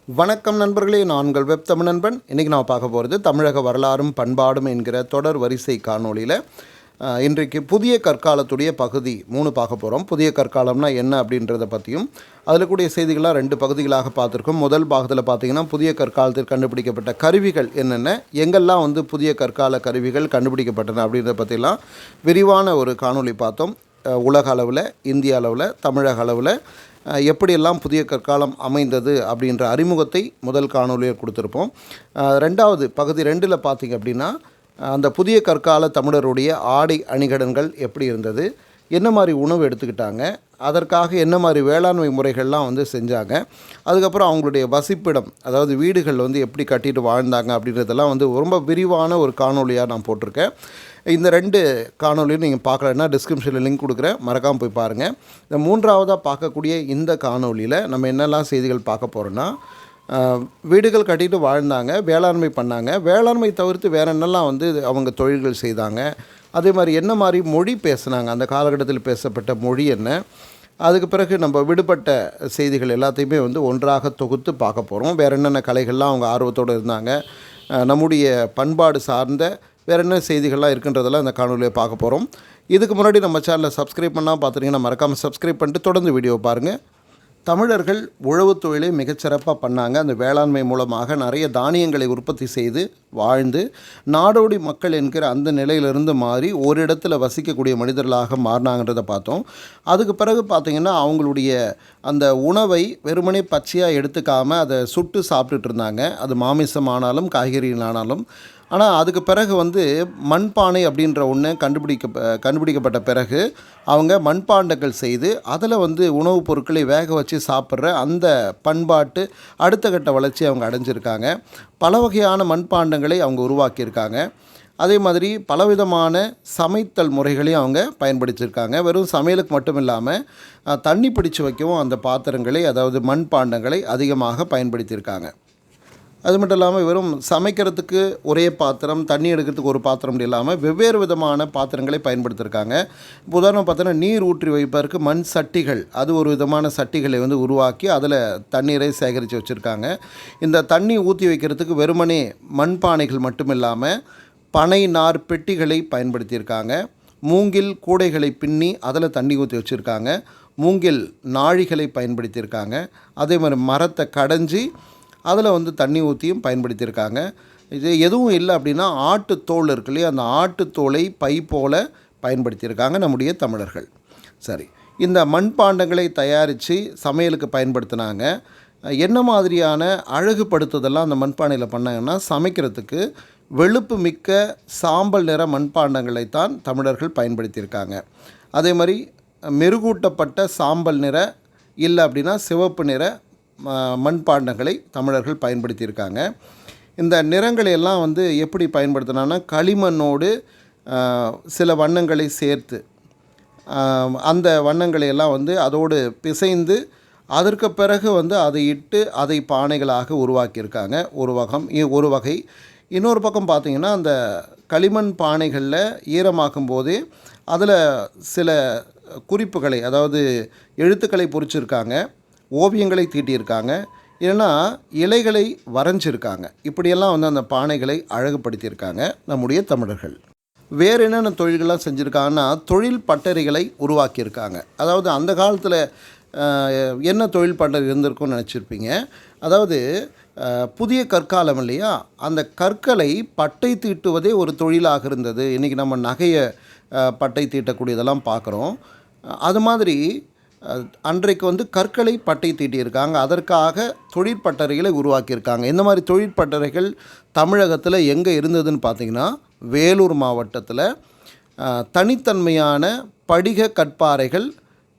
வணக்கம் நண்பர்களே, நான் உங்கள் வெப் தமிழ் நண்பன். இன்றைக்கி நான் பார்க்க போகிறது தமிழக வரலாறும் பண்பாடும் என்கிற தொடர் வரிசை காணொளியில் இன்றைக்கு புதிய கற்காலத்துடைய பகுதி 3 பார்க்க போகிறோம். புதிய கற்காலம்னா என்ன அப்படின்றத பற்றியும் அதில் கூடிய செய்திகளாக 2 பகுதிகளாக பார்த்துருக்கோம். முதல் பாகத்தில் பார்த்திங்கன்னா புதிய கற்காலத்தில் கண்டுபிடிக்கப்பட்ட கருவிகள் என்னென்ன, எங்கெல்லாம் புதிய கற்கால கருவிகள் கண்டுபிடிக்கப்பட்டன அப்படின்றத பற்றிலாம் விரிவான ஒரு காணொளி பார்த்தோம். உலக அளவில், இந்திய அளவில், தமிழக அளவில் எப்படியெல்லாம் புதிய கற்காலம் அமைந்தது அப்படின்ற அறிமுகத்தை முதல் காணொலியில் கொடுத்துருப்போம். ரெண்டாவது பகுதி 2ல் பார்த்திங்க அப்படின்னா அந்த புதிய கற்கால தமிழருடைய ஆடை அணிகலன்கள் எப்படி இருந்தது, என்ன மாதிரி உணவு எடுத்துக்கிட்டாங்க, அதற்காக என்ன மாதிரி வேளாண்மை முறைகள்லாம் செஞ்சாங்க, அதுக்கப்புறம் அவங்களுடைய வசிப்பிடம், அதாவது வீடுகள் எப்படி கட்டிட்டு வாழ்ந்தாங்க அப்படின்றதெல்லாம் ரொம்ப விரிவான ஒரு காணொலியாக நான் போட்டிருக்கேன். இந்த 2 காணொலியும் நீங்கள் பார்க்கலன்னா டிஸ்கிரிப்ஷனில் லிங்க் கொடுக்குறேன், மறக்காமல் போய் பாருங்கள். இந்த 3ஆவதாக பார்க்கக்கூடிய இந்த காணொலியில் நம்ம என்னெல்லாம் செய்திகள் பார்க்க போகிறோன்னா, வீடுகள் கட்டிட்டு வாழ்ந்தாங்க, வேளாண்மை பண்ணாங்க, வேளாண்மை தவிர்த்து வேறு என்னெல்லாம் அவங்க தொழில்கள் செய்தாங்க, அதே மாதிரி என்ன மாதிரி மொழி பேசுனாங்க, அந்த காலகட்டத்தில் பேசப்பட்ட மொழி என்ன, அதுக்கு பிறகு நம்ம விடுபட்ட செய்திகள் எல்லாத்தையுமே ஒன்றாக தொகுத்து பார்க்க போகிறோம். வேறு என்னென்ன கலைகள்லாம் அவங்க ஆர்வத்தோடு இருந்தாங்க, நம்முடைய பண்பாடு சார்ந்த வேறு என்ன செய்திகள்லாம் இருக்குன்றதெல்லாம் இந்த காணொலியை பார்க்க போகிறோம். இதுக்கு முன்னாடி நம்ம சேனலை சப்ஸ்கிரைப் பண்ணால் பார்த்துட்டிங்கன்னா மறக்காமல் சப்ஸ்கிரைப் பண்ணிட்டு தொடர்ந்து வீடியோ பாருங்கள். தமிழர்கள் உழவு தொழிலை மிகச்சிறப்பாக பண்ணாங்க. அந்த வேளாண்மை மூலமாக நிறைய தானியங்களை உற்பத்தி செய்து வாழ்ந்து நாடோடி மக்கள் என்கிற அந்த நிலையிலிருந்து மாறி ஒரு இடத்துல வசிக்கக்கூடிய மனிதர்களாக மாறினாங்கன்றதை பார்த்தோம். அதுக்கு பிறகு பார்த்திங்கன்னா அவங்களுடைய அந்த உணவை வெறுமனே பச்சையாக எடுத்துக்காமல் அதை சுட்டு சாப்பிட்டுட்டு இருந்தாங்க. அது மாமிசம் ஆனாலும் காய்கறிகளானாலும். ஆனால் அதுக்கு பிறகு மண்பானை அப்படின்ற ஒன்று கண்டுபிடிக்கப்பட்ட பிறகு அவங்க மண்பாண்டங்கள் செய்து அதில் உணவுப் பொருட்களை வேக வச்சு சாப்பிட்ற அந்த பண்பாட்டு அடுத்த கட்ட வளர்ச்சி அவங்க அடைஞ்சிருக்காங்க. பல வகையான மண்பாண்டங்களை அவங்க உருவாக்கியிருக்காங்க. அதே மாதிரி பலவிதமான சமைத்தல் முறைகளையும் அவங்க பயன்படுத்தியிருக்காங்க. வெறும் சமையலுக்கு மட்டும் இல்லாமல் தண்ணி பிடிச்சு வைக்கவும் அந்த பாத்திரங்களை, அதாவது மண்பாண்டங்களை அதிகமாக பயன்படுத்தியிருக்காங்க. அது மட்டும் இல்லாமல் வெறும் சமைக்கிறதுக்கு ஒரே பாத்திரம், தண்ணி எடுக்கிறதுக்கு ஒரு பாத்திரம் இல்லாமல் வெவ்வேறு விதமான பாத்திரங்களை பயன்படுத்தியிருக்காங்க. இப்போ உதாரணம் பார்த்தோன்னா நீர் ஊற்றி வைப்பதற்கு மண் சட்டிகள், அது ஒரு விதமான சட்டிகளை உருவாக்கி அதில் தண்ணீரை சேகரித்து வச்சுருக்காங்க. இந்த தண்ணி ஊற்றி வைக்கிறதுக்கு வெறுமனே மண்பானைகள் மட்டும் இல்லாமல் பனை நார் பெட்டிகளை பயன்படுத்தியிருக்காங்க. மூங்கில் கூடைகளை பின்னி அதில் தண்ணி ஊற்றி வச்சுருக்காங்க. மூங்கில் நாழிகளை பயன்படுத்தியிருக்காங்க. அதே மாதிரி மரத்தை கடைஞ்சி அதில் தண்ணி ஊற்றியும் பயன்படுத்தியிருக்காங்க. இது எதுவும் இல்லை அப்படின்னா ஆட்டுத்தோல் இருக்கு இல்லையா, அந்த ஆட்டுத்தோலை பை போல் பயன்படுத்தியிருக்காங்க நம்முடைய தமிழர்கள். சரி, இந்த மண்பாண்டங்களை தயாரித்து சமையலுக்கு பயன்படுத்தினாங்க. என்ன மாதிரியான அழகுபடுத்துதெல்லாம் அந்த மண்பானையில் பண்ணாங்கன்னா, சமைக்கிறதுக்கு வெளுப்பு மிக்க சாம்பல் நிற மண்பாண்டங்களைத்தான் தமிழர்கள் பயன்படுத்தியிருக்காங்க. அதே மாதிரி மெருகூட்டப்பட்ட சாம்பல் நிற இல்லை அப்படின்னா சிவப்பு நிற மண்பாண்டங்களை தமிழர்கள் பயன்படுத்தியிருக்காங்க. இந்த நிறங்களை எல்லாம் எப்படி பயன்படுத்தினான்னா, களிமண்ணோடு சில வண்ணங்களை சேர்த்து அந்த வண்ணங்களை எல்லாம் அதோடு பிசைந்து அதற்கு பிறகு அதை இட்டு அதை பானைகளாக உருவாக்கியிருக்காங்க. ஒரு வகை. இன்னொரு பக்கம் பார்த்திங்கன்னா, அந்த களிமண் பானைகளில் ஈரமாக்கும் போதே அதில் சில குறிப்புகளை, அதாவது எழுத்துக்களை பொறிச்சிருக்காங்க, ஓவியங்களை தீட்டியிருக்காங்க, இல்லைன்னா இலைகளை வரைஞ்சிருக்காங்க. இப்படியெல்லாம் அந்த பானைகளை அழகுபடுத்தியிருக்காங்க நம்முடைய தமிழர்கள். வேறு என்னென்ன தொழில்கள்லாம் செஞ்சுருக்காங்கன்னா, தொழில் பட்டறைகளை உருவாக்கியிருக்காங்க. அதாவது அந்த காலத்தில் என்ன தொழில் பட்டறை இருந்திருக்கும்னு நினச்சிருப்பீங்க. அதாவது புதிய கற்காலம் இல்லையா, அந்த கற்களை பட்டை தீட்டுவதே ஒரு தொழிலாக இருந்தது. இன்றைக்கி நம்ம நகையை பட்டை தீட்டக்கூடியதெல்லாம் பார்க்குறோம். அது மாதிரி அன்றைக்கு கற்களை பட்டை தீட்டியிருக்காங்க. அதற்காக தொழிற்பட்டறைகளை உருவாக்கியிருக்காங்க. இந்த மாதிரி தொழிற்பட்டறைகள் தமிழகத்தில் எங்கே இருந்ததுன்னு பார்த்திங்கன்னா, வேலூர் மாவட்டத்தில் தனித்தன்மையான படிக கற்பாறைகள்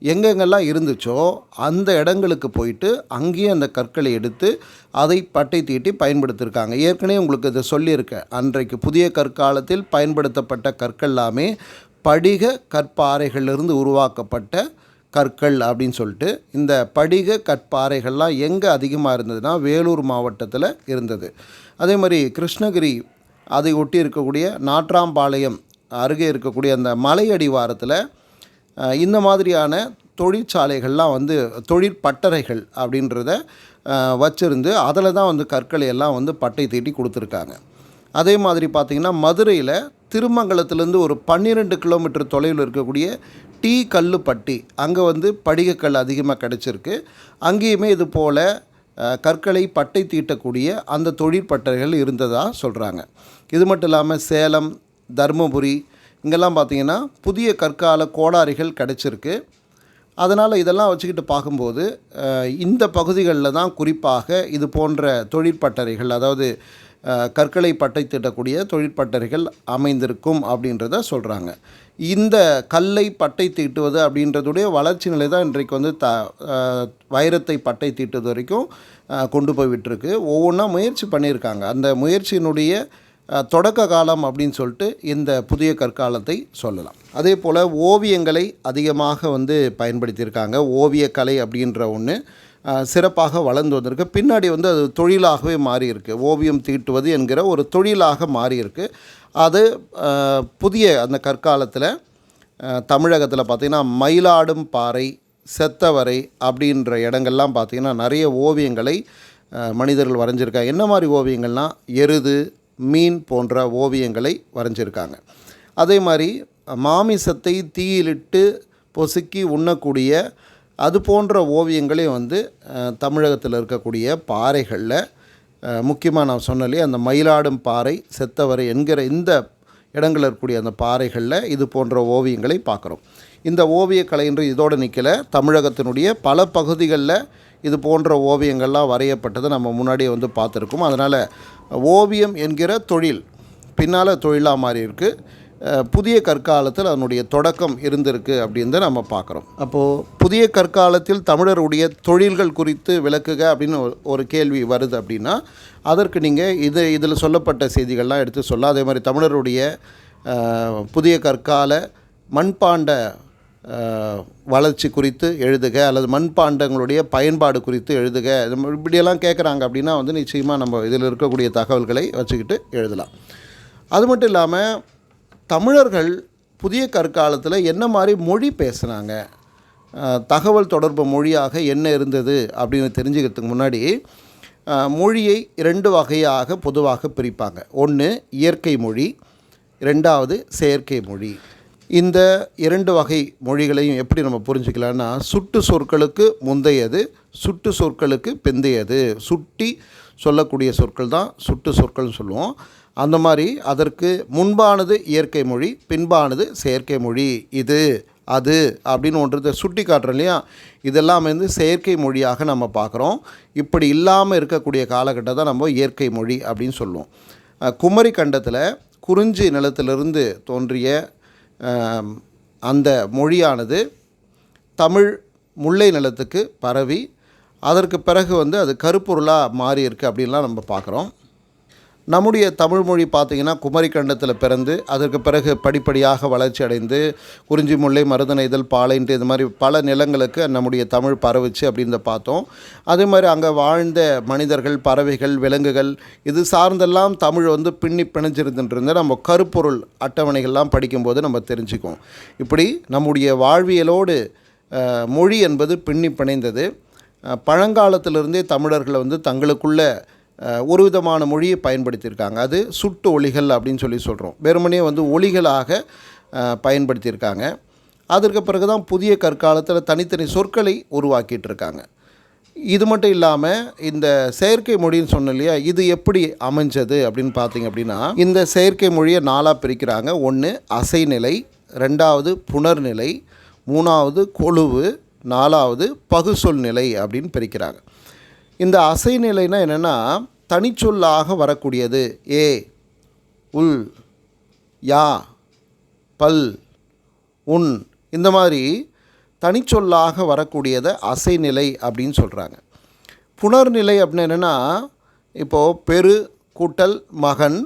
எங்கெங்கெல்லாம் இருந்துச்சோ அந்த இடங்களுக்கு போயிட்டு அங்கேயே அந்த கற்களை எடுத்து அதை பட்டை தீட்டி பயன்படுத்தியிருக்காங்க. ஏற்கனவே உங்களுக்கு இதை சொல்லியிருக்கேன். அன்றைக்கு புதிய கற்காலத்தில் பயன்படுத்தப்பட்ட கற்கள் எல்லாமே படிக கற்பாறைகளிலிருந்து உருவாக்கப்பட்ட கற்கள் அப்படின்னு சொல்லிட்டு. இந்த படிக கற்பாறைகள்லாம் எங்கே அதிகமாக இருந்ததுன்னா வேலூர் மாவட்டத்தில் இருந்தது. அதே மாதிரி கிருஷ்ணகிரி அதை ஒட்டி இருக்கக்கூடிய நாட்ராம்பாளையம் அருகே இருக்கக்கூடிய அந்த மலை அடிவாரத்தில் இந்த மாதிரியான தொழிற்சாலைகள்லாம் வந்து தொழிற்பட்டறைகள் அப்படின்றத வச்சுருந்து அதில் தான் வந்து கற்களை எல்லாம் வந்து பட்டை தீட்டி கொடுத்துருக்காங்க. அதே மாதிரி பார்த்திங்கன்னா மதுரையில் திருமங்கலத்துலேருந்து ஒரு 12 கிலோமீட்டர் தொலைவில் இருக்கக்கூடிய டீ கல்லுப்பட்டி அங்கே வந்து படிகக்கல் அதிகமாக கிடச்சிருக்கு. அங்கேயுமே இது போல் கற்களை பட்டை தீட்டக்கூடிய அந்த தொழிற்பட்டறைகள் இருந்ததாக சொல்கிறாங்க. இது மட்டும் இல்லாமல் சேலம், தருமபுரி இங்கெல்லாம் பார்த்திங்கன்னா புதிய கற்கால கோடாரிகள் கிடச்சிருக்கு. அதனால் இதெல்லாம் வச்சுக்கிட்டு பார்க்கும்போது இந்த பகுதிகளில் தான் குறிப்பாக இது போன்ற தொழிற்பட்டறைகள், அதாவது கற்களை பட்டை தீட்டக்கூடிய தொழிற்பட்டறைகள் அமைந்திருக்கும் அப்படின்றத சொல்கிறாங்க. இந்த கல்லை பட்டை தீட்டுவது அப்படின்றதுடைய வளர்ச்சி நிலை தான் இன்றைக்கு வந்து வைரத்தை பட்டை தீட்டுவது வரைக்கும் கொண்டு போய் விட்டுருக்கு. ஒவ்வொன்றா முயற்சி பண்ணியிருக்காங்க. அந்த முயற்சியினுடைய தொடக்க காலம் அப்படின்னு சொல்லிட்டு இந்த புதிய கற்காலத்தை சொல்லலாம். அதே போல் ஓவியங்களை அதிகமாக வந்து பயன்படுத்தியிருக்காங்க. ஓவியக்கலை அப்படின்ற ஒன்று சிறப்பாக வளர்ந்து வந்திருக்கு. பின்னாடி வந்து அது தொழிலாகவே மாறியிருக்கு. ஓவியம் தீட்டுவது என்கிற ஒரு தொழிலாக மாறியிருக்கு. அது புதிய அந்த கற்காலத்தில் தமிழகத்தில் பார்த்திங்கன்னா மயிலாடும் பாறை, செத்தவரை அப்படின்ற இடங்கள்லாம் பார்த்திங்கன்னா நிறைய ஓவியங்களை மனிதர்கள் வரைஞ்சிருக்காங்க. என்ன மாதிரி ஓவியங்கள்னால் எருது, மீன் போன்ற ஓவியங்களை வரைஞ்சிருக்காங்க. அதே மாதிரி மாமிசத்தை தீயிலிட்டு பொசுக்கி உண்ணக்கூடிய அது போன்ற ஓவியங்களே வந்து தமிழகத்தில் இருக்கக்கூடிய பாறைகளில் முக்கியமாக நான் சொன்னாலே அந்த மயிலாடும் பாறை, செத்தவரை என்கிற இந்த இடங்களில் இருக்கக்கூடிய அந்த பாறைகளில் இது போன்ற ஓவியங்களை பார்க்குறோம். இந்த ஓவியக்கலைன்று இதோடு நிற்கலை. தமிழகத்தினுடைய பல பகுதிகளில் இது போன்ற ஓவியங்கள்லாம் வரையப்பட்டதை நம்ம முன்னாடியே வந்து பார்த்துருக்கோம். அதனால் ஓவியம் என்கிற தொழில் பின்னால் தொழிலாக மாறி இருக்குது. புதிய கற்காலத்தில் அதனுடைய தொடக்கம் இருந்திருக்கு அப்படின்னு தான் நம்ம பார்க்குறோம். அப்போது புதிய கற்காலத்தில் தமிழருடைய தொழில்கள் குறித்து விளக்குக அப்படின்னு ஒரு கேள்வி வருது அப்படின்னா அதற்கு நீங்கள் இதில் சொல்லப்பட்ட செய்திகள்லாம் எடுத்து சொல்ல. அதே மாதிரி தமிழருடைய புதிய கற்கால மண்பாண்ட வளர்ச்சி குறித்து எழுதுக, அல்லது மண்பாண்டங்களுடைய பயன்பாடு குறித்து எழுதுக, இப்படியெல்லாம் கேட்குறாங்க அப்படின்னா வந்து நிச்சயமாக நம்ம இதில் இருக்கக்கூடிய தகவல்களை வச்சுக்கிட்டு எழுதலாம். அது மட்டும் இல்லாமல் தமிழர்கள் புதிய கற்காலத்தில் என்ன மாதிரி மொழி பேசுனாங்க, தகவல் தொடர்பு மொழியாக என்ன இருந்தது அப்படின்னு தெரிஞ்சுக்கிறதுக்கு முன்னாடி மொழியை 2 வகையாக பொதுவாக பிரிப்பாங்க. ஒன்று இயற்கை மொழி, 2வது செயற்கை மொழி. இந்த 2 வகை மொழிகளையும் எப்படி நம்ம புரிஞ்சுக்கலான்னா, சுட்டு சொற்களுக்கு முந்தையது, சுட்டு சொற்களுக்கு பிந்தையது. சுட்டி சொல்லக்கூடிய சொற்கள் தான் சுட்டு சொற்கள்னு சொல்லுவோம். அந்த மாதிரி அதற்கு முன்பானது இயற்கை மொழி, பின்பானது செயற்கை மொழி. இது அது அப்படின்னு ஒன்றதை சுட்டி காட்டுறோம் இல்லையா, இதெல்லாம் வந்து செயற்கை மொழியாக நம்ம பார்க்குறோம். இப்படி இல்லாமல் இருக்கக்கூடிய காலகட்டத்தை நம்ம இயற்கை மொழி அப்படின்னு சொல்லுவோம். குமரி கண்டத்தில் குறிஞ்சி நிலத்திலிருந்து தோன்றிய அந்த மொழியானது தமிழ் முல்லை நிலத்துக்கு பரவி அதற்கு பிறகு வந்து அது கருப்பொருளாக மாறி இருக்குது அப்படின்லாம் நம்ம பார்க்குறோம். நம்முடைய தமிழ்மொழி பார்த்திங்கன்னா குமரி கண்டத்தில் பிறந்து அதற்கு பிறகு படிப்படியாக வளர்ச்சி அடைந்து குறிஞ்சி, முல்லை, மருதனை, இதழ், பாலைன்ட்டு இது மாதிரி பல நிலங்களுக்கு நம்முடைய தமிழ் பரவுச்சு அப்படின்னு பார்த்தோம். அதே மாதிரி அங்கே வாழ்ந்த மனிதர்கள், பறவைகள், விலங்குகள் இது சார்ந்தெல்லாம் தமிழ் வந்து பிணைஞ்சிருந்துட்டு நம்ம கருப்பொருள் அட்டவணைகள்லாம் படிக்கும்போது நம்ம தெரிஞ்சுக்குவோம். இப்படி நம்முடைய வாழ்வியலோடு மொழி என்பது பிணைந்தது. பழங்காலத்திலிருந்தே தமிழர்களை வந்து தங்களுக்குள்ள ஒரு விதமான மொழியை பயன்படுத்தியிருக்காங்க. அது சுட்டு ஒலிகள் அப்படின்னு சொல்கிறோம். வெறுமனே வந்து ஒலிகளாக பயன்படுத்தியிருக்காங்க. அதற்கு பிறகு தான் புதிய கற்காலத்தில் தனித்தனி சொற்களை உருவாக்கிட்டு இருக்காங்க. இது மட்டும் இல்லாமல் இந்த செயற்கை மொழின்னு சொன்னோம் இல்லையா, இது எப்படி அமைஞ்சது அப்படின்னு பார்த்தீங்க அப்படின்னா, இந்த செயற்கை மொழியை 4ஆக பிரிக்கிறாங்க. 1 அசைநிலை, 2வது புணர்நிலை, 3வது கொழுவு, 4வது பகுசொல் நிலை அப்படின்னு பிரிக்கிறாங்க. இந்த அசைநிலைனா என்னென்னா தனிச்சொல்லாக வரக்கூடியது. ஏ, உல், யா, பல், உன் இந்த மாதிரி தனிச்சொல்லாக வரக்கூடியதை அசைநிலை அப்படின்னு சொல்கிறாங்க. புணர்நிலை அப்படின்னு என்னென்னா இப்போது பெரு கூட்டல் மகன்,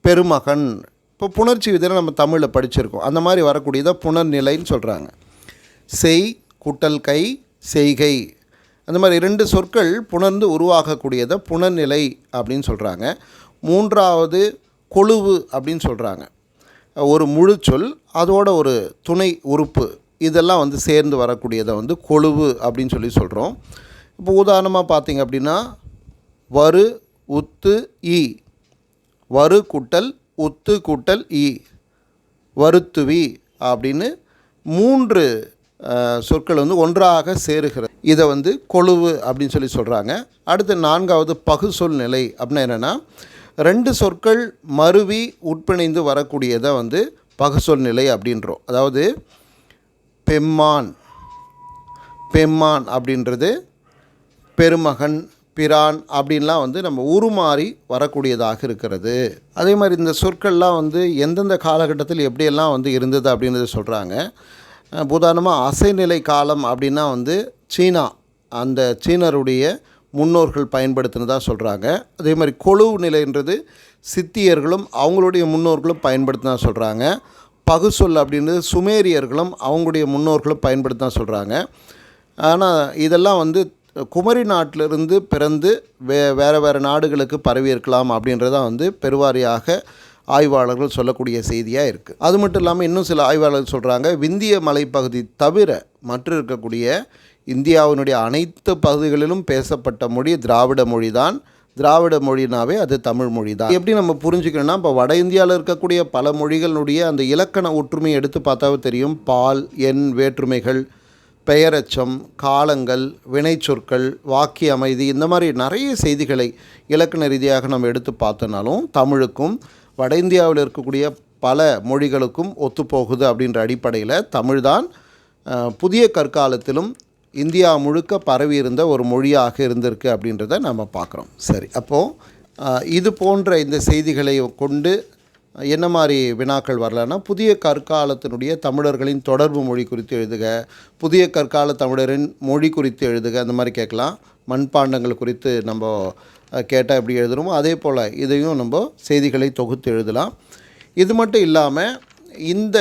பெருமகன், இப்போ புணர்ச்சி விதியில் நம்ம தமிழில் படிச்சிருக்கோம். அந்த மாதிரி வரக்கூடியதை புணர்நிலைன்னு சொல்கிறாங்க. செய் கூட்டல் கை, செய்கை, அந்த மாதிரி 2 சொற்கள் புணர்ந்து உருவாகக்கூடியதை புணர்நிலை அப்படின்னு சொல்கிறாங்க. 3வது கொழுவு அப்படின்னு சொல்கிறாங்க. ஒரு முழு சொல் அதோட ஒரு துணை உறுப்பு இதெல்லாம் வந்து சேர்ந்து வரக்கூடியதை வந்து கொழுவு அப்படின்னு சொல்லி சொல்கிறோம். இப்போ உதாரணமாக பார்த்திங்க அப்படின்னா வரு உத்து ஈ, வரு கூட்டல் உத்து கூட்டல் ஈ, வருத்துவி அப்படின்னு 3 சொற்கள் வந்து ஒன்றாக சேருகிறது. இதை வந்து கொழுவு அப்படின்னு சொல்லி சொல்கிறாங்க. அடுத்து 4வது பகுசொல் நிலை அப்படின்னா என்னென்னா 2 சொற்கள் மருவி உட்பிணைந்து வரக்கூடியதை வந்து பகுசொல் நிலை அப்படின்றோம். அதாவது பெம்மான், பெம்மான் அப்படின்றது பெருமகன், பிரான் அப்படின்லாம் வந்து நம்ம உருமாறி வரக்கூடியதாக இருக்கிறது. அதே மாதிரி இந்த சொற்கள்லாம் வந்து எந்தெந்த காலகட்டத்தில் எப்படியெல்லாம் வந்து இருந்தது அப்படின்றத சொல்கிறாங்க. உதாரணமாக அசைநிலை காலம் அப்படின்னா வந்து சீனா, அந்த சீனருடைய முன்னோர்கள் பயன்படுத்தினதாக சொல்கிறாங்க. அதே மாதிரி கொழுவு நிலைன்றது சித்தியர்களும் அவங்களுடைய முன்னோர்களும் பயன்படுத்தினா சொல்கிறாங்க. பகுசொல் அப்படின்றது சுமேரியர்களும் அவங்களுடைய முன்னோர்களும் பயன்படுத்தினா சொல்கிறாங்க. ஆனால் இதெல்லாம் வந்து குமரி நாட்டிலிருந்து பிறந்து வேறு நாடுகளுக்கு பரவி இருக்கலாம் அப்படின்றதான் வந்து பெருவாரியாக ஆய்வாளர்கள் சொல்லக்கூடிய செய்தியாக இருக்குது. அது மட்டும் இல்லாமல் இன்னும் சில ஆய்வாளர்கள் சொல்கிறாங்க, விந்திய மலைப்பகுதி தவிர மற்ற இருக்கக்கூடிய இந்தியாவினுடைய அனைத்து பகுதிகளிலும் பேசப்பட்ட மொழி திராவிட மொழி தான். திராவிட மொழினாவே அது தமிழ் மொழி தான். எப்படி நம்ம புரிஞ்சுக்கணும்னா, இப்போ வட இந்தியாவில் இருக்கக்கூடிய பல மொழிகளுடைய அந்த இலக்கண ஒற்றுமையை எடுத்து பார்த்தாவே தெரியும். பால், எண் வேற்றுமைகள், பெயரச்சம், காலங்கள், வினைச்சொற்கள், வாக்கிய அமைதி, இந்த மாதிரி நிறைய செய்திகளை இலக்கண ரீதியாக நம்ம எடுத்து பார்த்தனாலும் தமிழுக்கும் வட இந்தியாவில் இருக்கக்கூடிய பல மொழிகளுக்கும் ஒத்துப்போகுது அப்படின்ற அடிப்படையில் தமிழ் தான் புதிய கற்காலத்திலும் இந்தியா முழுக்க பரவி இருந்த ஒரு மொழியாக இருந்திருக்கு அப்படின்றத நம்ம பார்க்குறோம். சரி, அப்போது இது போன்ற இந்த செய்திகளை கொண்டு என்ன மாதிரி வினாக்கள் வரலான்னா, புதிய கற்காலத்தினுடைய தமிழர்களின் தொடர்பு மொழி குறித்து எழுதுக, புதிய கற்கால தமிழரின் மொழி குறித்து எழுதுக, அந்த மாதிரி கேட்கலாம். மண்பாண்டங்கள் குறித்து நம்ம கேட்டால் எப்படி எழுதுகிறோமோ அதே போல் இதையும் நம்ம செய்திகளை தொகுத்து எழுதலாம். இது மட்டும் இல்லாமல் இந்த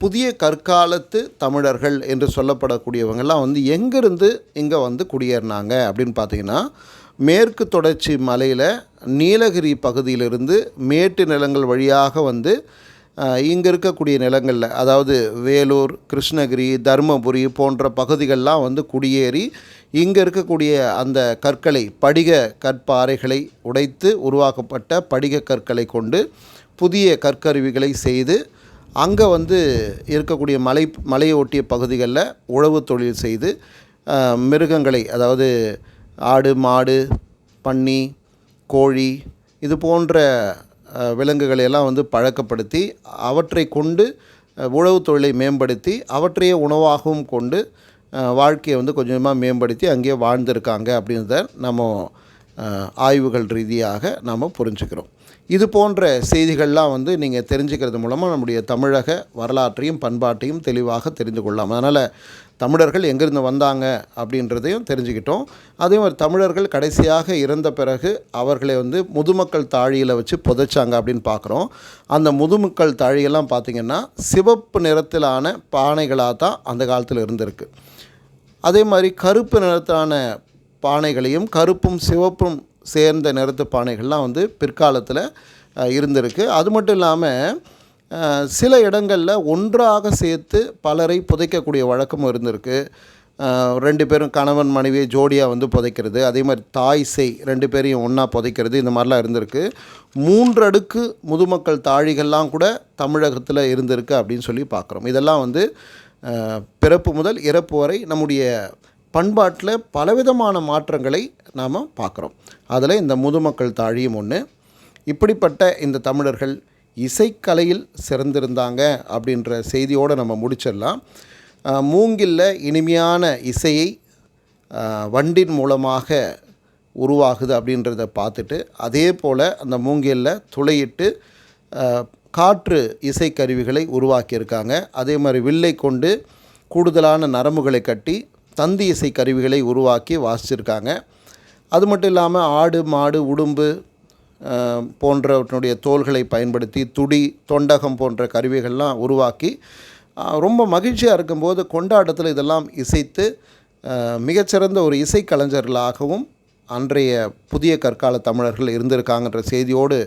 புதிய கற்காலத்து தமிழர்கள் என்று சொல்லப்படக்கூடியவங்கெல்லாம் வந்து எங்கேருந்து இங்கே வந்து குடியேறினாங்க அப்படின்னு பார்த்திங்கன்னா, மேற்கு தொடர்ச்சி மலையில் நீலகிரி பகுதியிலிருந்து மேட்டு நிலங்கள் வழியாக வந்து இங்கே இருக்கக்கூடிய நிலங்களில், அதாவது வேலூர், கிருஷ்ணகிரி, தருமபுரி போன்ற பகுதிகளெலாம் வந்து குடியேறி இங்கே இருக்கக்கூடிய அந்த கற்களை, படிக கற்பாறைகளை உடைத்து உருவாக்கப்பட்ட படிக கற்களை கொண்டு புதிய கற்கருவிகளை செய்து அங்கே வந்து இருக்கக்கூடிய மலையை ஒட்டிய பகுதிகளில் உழவு தொழில் செய்து மிருகங்களை, அதாவது ஆடு, மாடு, பன்னி, கோழி இது போன்ற விலங்குகளையெல்லாம் வந்து பழக்கப்படுத்தி அவற்றை கொண்டு உழவு தொழிலை மேம்படுத்தி அவற்றையே உணவாகவும் கொண்டு வாழ்க்கையை வந்து கொஞ்சமாக மேம்படுத்தி அங்கேயே வாழ்ந்திருக்காங்க அப்படின்றத நம்ம ஆய்வுகள் ரீதியாக நாம் புரிஞ்சுக்கிறோம். இது போன்ற செய்திகள்லாம் வந்து நீங்கள் தெரிஞ்சுக்கிறது மூலமாக நம்முடைய தமிழக வரலாற்றையும் பண்பாட்டையும் தெளிவாக தெரிந்து கொள்ளலாம். அதனால் தமிழர்கள் எங்கேருந்து வந்தாங்க அப்படின்றதையும் தெரிஞ்சுக்கிட்டோம். அதே மாதிரி தமிழர்கள் கடைசியாக இறந்த பிறகு அவர்களை வந்து முதுமக்கள் தாழியில் வச்சு புதைச்சாங்க அப்படின்னு பார்க்குறோம். அந்த முதுமக்கள் தாழியெல்லாம் பார்த்திங்கன்னா சிவப்பு நிறத்திலான பானைகளாக தான் அந்த காலத்தில் இருந்திருக்கு. அதே மாதிரி கருப்பு நிறத்திலான பானைகளையும் கருப்பும் சிவப்பும் சேர்ந்த நிறத்து பானைகள்லாம் வந்து பிற்காலத்தில் இருந்திருக்கு. அது மட்டும் இல்லாமல் சில இடங்களில் ஒன்றாக சேர்த்து பலரை புதைக்கக்கூடிய வழக்கமும் இருந்திருக்கு. 2 பேரும் கணவன் மனைவியை ஜோடியாக வந்து புதைக்கிறது, அதே மாதிரி தாய் சேய் 2 பேரையும் ஒன்றா புதைக்கிறது, இந்த மாதிரிலாம் இருந்திருக்கு. 3 அடுக்கு முதுமக்கள் தாழிகள்லாம் கூட தமிழகத்தில் இருந்திருக்கு அப்படின்னு சொல்லி பார்க்குறோம். இதெல்லாம் வந்து பிறப்பு முதல் இறப்பு வரை நம்முடைய பண்பாட்டில் பலவிதமான மாற்றங்களை நாம் பார்க்குறோம். அதில் இந்த முதுமக்கள் தாழியும் ஒன்று. இப்படிப்பட்ட இந்த தமிழர்கள் இசைக்கலையில் சிறந்திருந்தாங்க அப்படின்ற செய்தியோடு நம்ம முடிச்சிடலாம். மூங்கில்ல இனிமையான இசையை வண்டின் மூலமாக உருவாகுது அப்படின்றத பார்த்துட்டு, அதே போல் அந்த மூங்கில்ல துளையிட்டு காற்று இசைக்கருவிகளை உருவாக்கியிருக்காங்க. அதே மாதிரி வில்லை கொண்டு கூடுதலான நரம்புகளை கட்டி தந்தி இசை கருவிகளை உருவாக்கி வாசிச்சிருக்காங்க. அது மட்டும் இல்லாமல் ஆடு, மாடு, உடும்பு போன்றவற்றினுடைய தோள்களை பயன்படுத்தி துடி, தொண்டகம் போன்ற கருவிகள்லாம் உருவாக்கி ரொம்ப மகிழ்ச்சியாக இருக்கும்போது கொண்டாட்டத்தில் இதெல்லாம் இசைத்து மிகச்சிறந்த ஒரு இசைக்கலைஞர்களாகவும் அன்றைய புதிய கற்கால தமிழர்கள் இருந்திருக்காங்கன்ற செய்தியோடு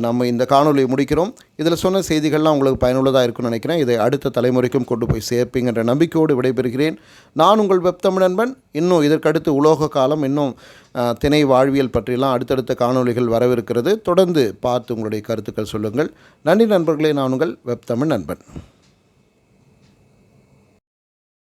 நம்ம இந்த காணொலியை முடிக்கிறோம். இதில் சொன்ன செய்திகள்லாம் உங்களுக்கு பயனுள்ளதாக இருக்கும்னு நினைக்கிறேன். இதை அடுத்த தலைமுறைக்கும் கொண்டு போய் சேர்ப்பீங்கன்ற நம்பிக்கையோடு விடைபெறுகிறேன். நான் உங்கள் வெப் தமிழ் நண்பன். இன்னும் இதற்கடுத்து உலோக காலம், இன்னும் திணை வாழ்வியல் பற்றியெல்லாம் அடுத்தடுத்த காணொலிகள் வரவிருக்கிறது. தொடர்ந்து பார்த்து உங்களுடைய கருத்துக்கள் சொல்லுங்கள். நன்றி நண்பர்களே. நான் உங்கள் வெப் தமிழ் நண்பன்.